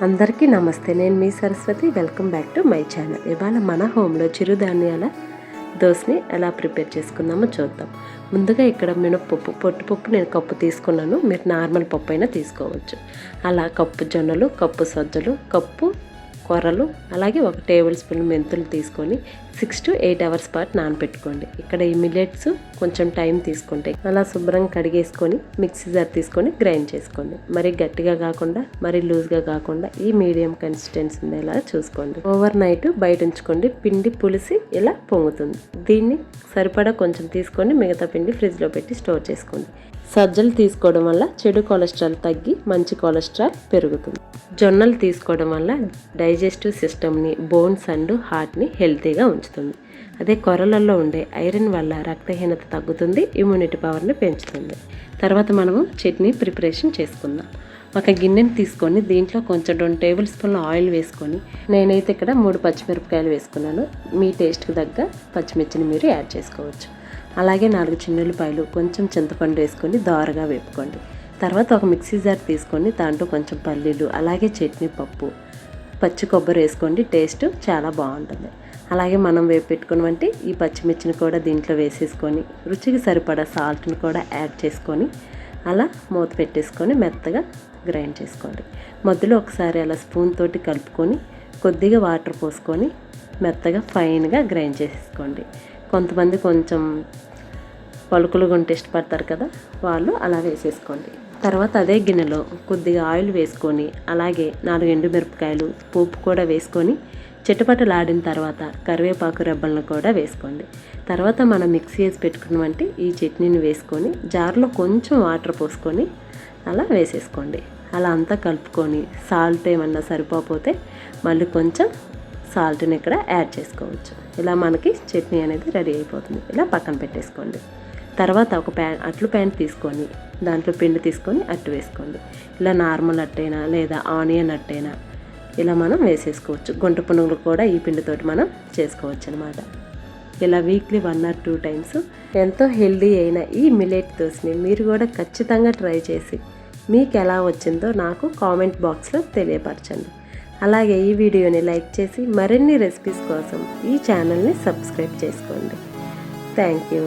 అందరికీ నమస్తే. నేను మీ Saraswathi. Welcome back to my channel. ఇవాళ మన హోమ్లో చిరుధాన్యాల దోశని ఎలా ప్రిపేర్ చేసుకుందామో చూద్దాం. ముందుగా ఇక్కడ మినపప్పు, పొట్టుపప్పు నేను కప్పు తీసుకున్నాను. మీరు నార్మల్ పప్పు అయినా తీసుకోవచ్చు. అలా కప్పు జొన్నలు, కప్పు సజ్జలు, కప్పు కొర్రలు, అలాగే 1 టేబుల్ స్పూన్ మెంతులు తీసుకొని 6 to 8 అవర్స్ పాటు నానబెట్టుకోండి. ఇక్కడ ఈ మిల్లెట్స్ కొంచెం టైం తీసుకుంటాయి. అలా శుభ్రంగా కడిగేసుకొని మిక్సీ జార్ తీసుకొని గ్రైండ్ చేసుకోండి. మరి గట్టిగా కాకుండా మరి లూజ్గా కాకుండా ఈ మీడియం కన్సిస్టెన్సీ ఉండేలా చూసుకోండి. ఓవర్ నైట్ బయట ఉంచుకోండి. పిండి పులిసి ఇలా పొంగుతుంది. దీన్ని సరిపడా కొంచెం తీసుకొని మిగతా పిండి ఫ్రిడ్జ్లో పెట్టి స్టోర్ చేసుకోండి. సజ్జలు తీసుకోవడం వల్ల చెడు కొలెస్ట్రాల్ తగ్గి మంచి కొలెస్ట్రాల్ పెరుగుతుంది. జొన్నలు తీసుకోవడం వల్ల డైజెస్టివ్ సిస్టమ్ని, బోన్స్ అండ్ హార్ట్ని హెల్తీగా ఉంచుతుంది. అదే కొర్రలలో ఉండే ఐరన్ వల్ల రక్తహీనత తగ్గుతుంది, ఇమ్యూనిటీ పవర్ని పెంచుతుంది. తర్వాత మనము చట్నీ ప్రిపరేషన్ చేసుకుందాం. ఒక గిన్నెని తీసుకొని దీంట్లో కొంచెం 2 టేబుల్ స్పూన్ల ఆయిల్ వేసుకొని, నేనైతే ఇక్కడ 3 పచ్చిమిరపకాయలు వేసుకున్నాను. మీ టేస్ట్కి తగ్గ పచ్చిమిర్చిని మీరు యాడ్ చేసుకోవచ్చు. అలాగే 4 చిన్నులపాయలు, కొంచెం చింతపండు వేసుకొని దోరగా వేపుకోండి. తర్వాత ఒక మిక్సీ జార్ తీసుకొని దాంట్లో కొంచెం పల్లీలు, అలాగే చట్నీ పప్పు, పచ్చి కొబ్బరి వేసుకోండి. టేస్ట్ చాలా బాగుంటుంది. అలాగే మనం వేపెట్టుకున్నవంటి ఈ పచ్చిమిర్చిని కూడా దీంట్లో వేసేసుకొని రుచికి సరిపడా సాల్ట్ని కూడా యాడ్ చేసుకొని అలా మూత పెట్టేసుకొని మెత్తగా గ్రైండ్ చేసుకోండి. మధ్యలో ఒకసారి అలా స్పూన్ తోటి కలుపుకొని కొద్దిగా వాటర్ పోసుకొని మెత్తగా ఫైన్గా గ్రైండ్ చేసేసుకోండి. కొంతమంది కొంచెం పలుకులుగా ఉంటే ఇష్టపడతారు కదా, వాళ్ళు అలా వేసేసుకోండి. తర్వాత అదే గిన్నెలో కొద్దిగా ఆయిల్ వేసుకొని అలాగే 4 ఎండుమిరపకాయలు, పోపు కూడా వేసుకొని చిటపటలాడిన తర్వాత కరివేపాకు రెబ్బలను కూడా వేసుకోండి. తర్వాత మనం మిక్సీ వేసి పెట్టుకున్నవంటి ఈ చట్నీని వేసుకొని జార్లో కొంచెం వాటర్ పోసుకొని అలా వేసేసుకోండి. అలా అంతా కలుపుకొని సాల్ట్ ఏమన్నా సరిపోతే మళ్ళీ కొంచెం సాల్ట్ని ఇక్కడ యాడ్ చేసుకోవచ్చు. ఇలా మనకి చట్నీ అనేది రెడీ అయిపోతుంది. ఇలా పక్కన పెట్టేసుకోండి. తర్వాత ఒక అట్లు ప్యాన్ తీసుకొని దాంట్లో పిండి తీసుకొని అట్టు వేసుకోండి. ఇలా నార్మల్ అట్టైనా లేదా ఆనియన్ అట్టైనా ఇలా మనం వేసేసుకోవచ్చు. గుంట పునుగులు కూడా ఈ పిండితోటి మనం చేసుకోవచ్చు అనమాట. ఇలా వీక్లీ 1 or 2 times ఎంతో హెల్దీ అయిన ఈ మిల్లెట్ దోశని మీరు కూడా ఖచ్చితంగా ట్రై చేసి మీకు ఎలా వచ్చిందో నాకు కామెంట్ బాక్స్లో తెలియపరచండి. అలాగే ఈ వీడియోని లైక్ చేసి మరిన్ని రెసిపీస్ కోసం ఈ ఛానల్ని సబ్స్క్రైబ్ చేసుకోండి. Thank you.